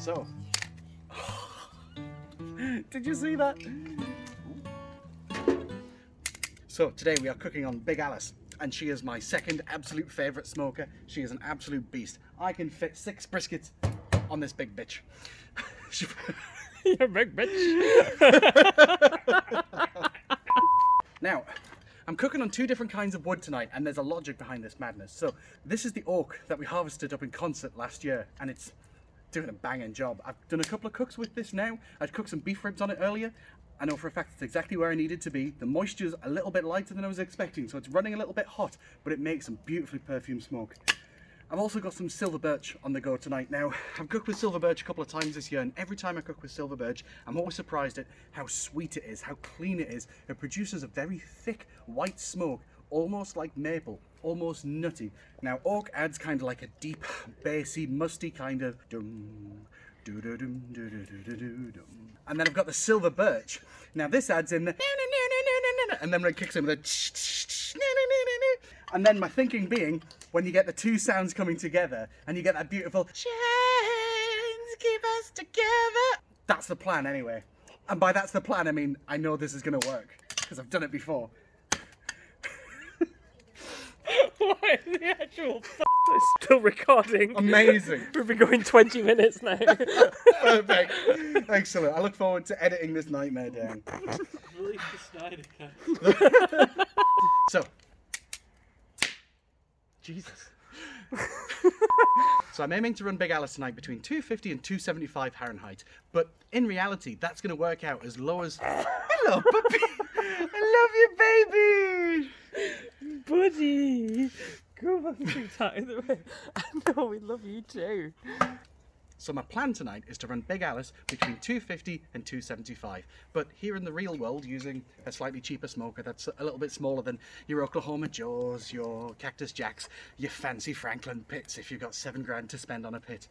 So, did you see that? So today we are cooking on Big Alice, and she is my second absolute favourite smoker. She is an absolute beast. I can fit 6 briskets on this big bitch. You're a big bitch. Now, I'm cooking on 2 different kinds of wood tonight, and there's a logic behind this madness. So this is the oak that we harvested up in concert last year, and it's doing a banging job. I've done a couple of cooks with this now. I'd cooked some beef ribs on it earlier. I know for a fact it's exactly where I needed to be. The moisture's a little bit lighter than I was expecting, so it's running a little bit hot, but it makes some beautifully perfumed smoke. I've also got some silver birch on the go tonight. Now, I've cooked with silver birch a couple of times this year, and every time I cook with silver birch, I'm always surprised at how sweet it is, how clean it is. It produces a very thick white smoke, almost like maple, almost nutty. Now, oak adds kind of like a deep, bassy, musty kind of dum, doo doo dum, doo doo doo doo doo dum. And then I've got the silver birch. Now this adds in the and then when it kicks in with a and then my thinking being, when you get the 2 sounds coming together and you get that beautiful chains keep us together. That's the plan anyway. And by that's the plan, I mean, I know this is gonna work because I've done it before. What is the actual It's still recording. Amazing. We've been going 20 minutes now. Perfect. Excellent. I look forward to editing this nightmare down. Release the Snyder Cut. So, Jesus. So I'm aiming to run Big Alice tonight between 250 and 275 Fahrenheit, but in reality that's going to work out as low as... Hello puppy! I love you baby! Buddy! Go back to the way. I know, we love you too. So my plan tonight is to run Big Alice between 250 and 275, but here in the real world using a slightly cheaper smoker that's a little bit smaller than your Oklahoma Joes, your Cactus Jacks, your fancy Franklin pits if you've got 7 grand to spend on a pit.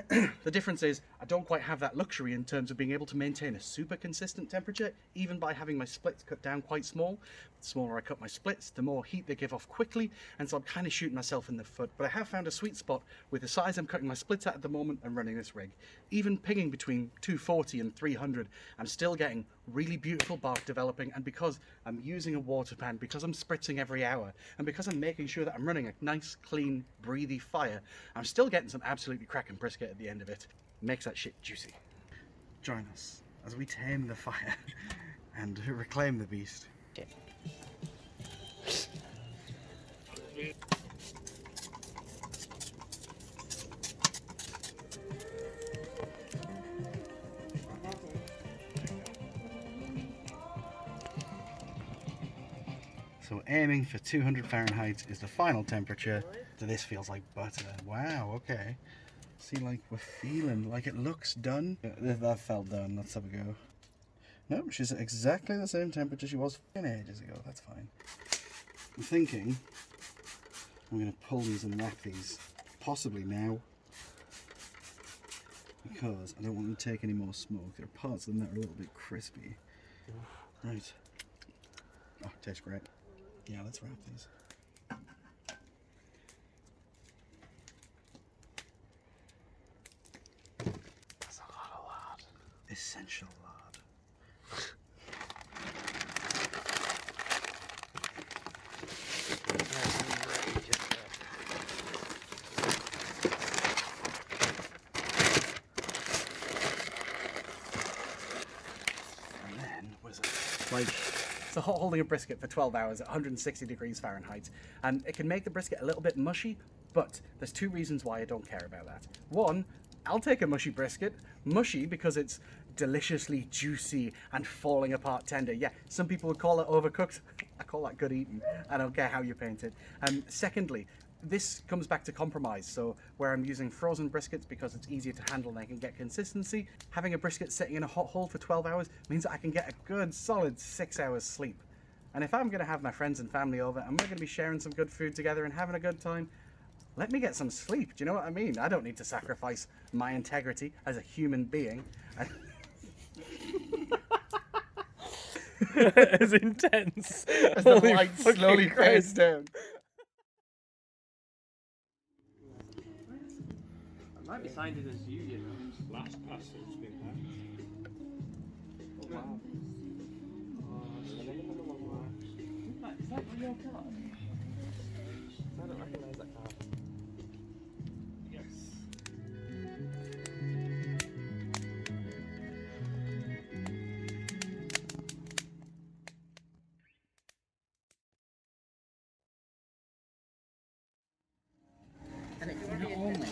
The difference is I don't quite have that luxury in terms of being able to maintain a super consistent temperature, even by having my splits cut down quite small. The smaller I cut my splits, the more heat they give off quickly, and so I'm kind of shooting myself in the foot. But I have found a sweet spot with the size I'm cutting my splits at the moment and running this rig. Even pinging between 240 and 300, I'm still getting really beautiful bark developing, and because I'm using a water pan, because I'm spritzing every hour, and because I'm making sure that I'm running a nice, clean, breathy fire, I'm still getting some absolutely cracking brisket at the end of it. Makes that shit juicy. Join us as we tame the fire and reclaim the beast. Okay. So aiming for 200 Fahrenheit is the final temperature. So this feels like butter. Wow, okay. See, like we're feeling like it looks done. That felt done. Let's have a go. No, she's at exactly the same temperature she was ages ago. That's fine. I'm thinking I'm going to pull these and wrap these possibly now, because I don't want them to take any more smoke. There are parts of them that are a little bit crispy. Right. Oh, tastes great. Yeah, let's wrap these. That's a lot of lard. Essential lard. And then, was it like... So holding a brisket for 12 hours at 160 degrees Fahrenheit, and it can make the brisket a little bit mushy, but there's 2 reasons why I don't care about that. One, I'll take a mushy brisket. Mushy because it's deliciously juicy and falling apart tender. Yeah, some people would call it overcooked. I call that good eating. I don't care how you paint it. Secondly, this comes back to compromise. So where I'm using frozen briskets because it's easier to handle and I can get consistency, having a brisket sitting in a hot hole for 12 hours means that I can get a good solid 6 hours sleep. And if I'm going to have my friends and family over and we're going to be sharing some good food together and having a good time, let me get some sleep. Do you know what I mean? I don't need to sacrifice my integrity as a human being. As intense as the light slowly fades down. I might be signed in as you, you know. Is that your car? I don't recognise that car. And it's not only.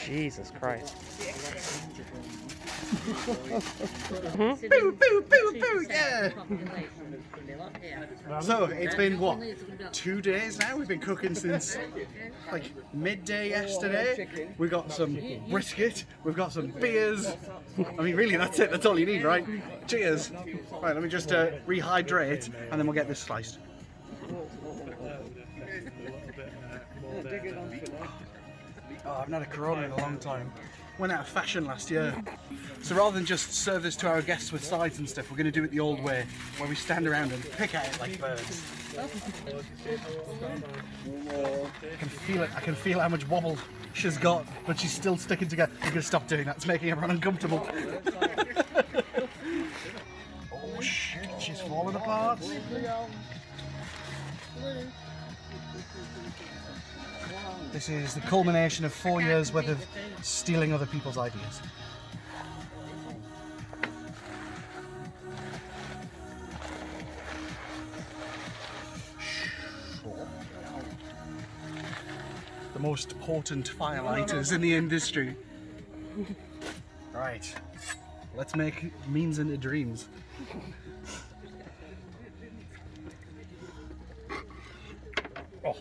Jesus Christ. Boo, boo, boo, boo, yeah! So, it's been, what, 2 days now? We've been cooking since, like, midday yesterday. We've got some brisket, we've got some beers. I mean, really, that's it, that's all you need, right? Cheers! Right, let me just rehydrate, and then we'll get this sliced. Oh, I've not had a Corona in a long time. Went out of fashion last year. So rather than just serve this to our guests with sides and stuff, we're going to do it the old way, where we stand around and pick at it like birds. I can feel it. I can feel how much wobble she's got, but she's still sticking together. I'm going to stop doing that. It's making everyone uncomfortable. Oh shit, she's falling apart. This is the culmination of 4 years worth of stealing other people's ideas. The most potent firelighters in the industry. Right, let's make means into dreams. Oh.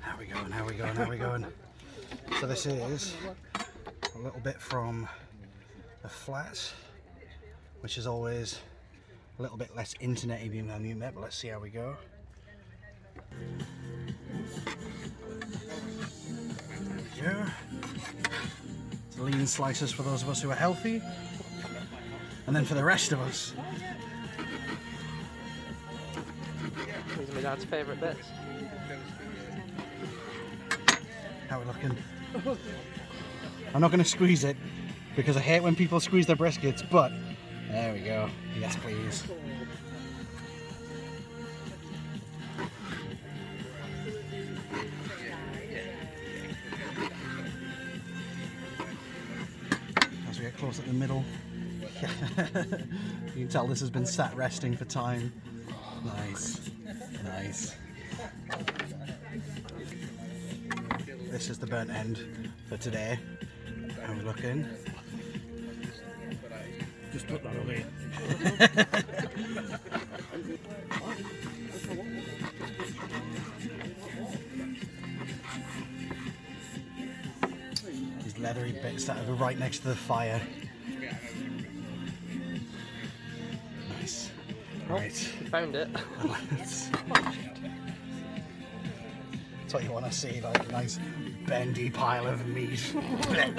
How we going, how we going, how we going? So this is a little bit from the flat, which is always a little bit less internet-y than you met, but let's see how we go. There we go. It's lean slices for those of us who are healthy, and then for the rest of us. These are my dad's favourite bits. How we're looking. I'm not going to squeeze it because I hate when people squeeze their briskets, but there we go. Yes, please. As we get close at the middle, you can tell this has been sat resting for time. Nice, nice. This is the burnt end for today. How are we looking? Just put that away. These leathery bits that are right next to the fire. Nice. Right. You found it. That's what you want to see, like a nice bendy pile of meat. Right.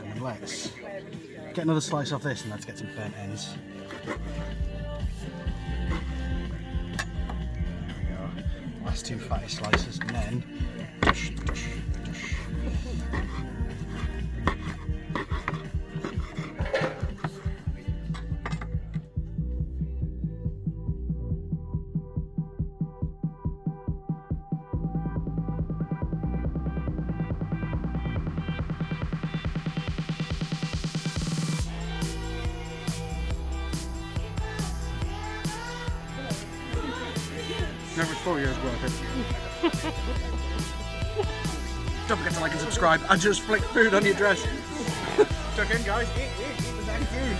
And let's get another slice off this and let's get some burnt ends. There we go. Last two fatty slices and then dush, dush, dush. Never 4 years worth it. Don't forget to like and subscribe and just flick food on your dress. Tuck in, guys. Eat the damn food.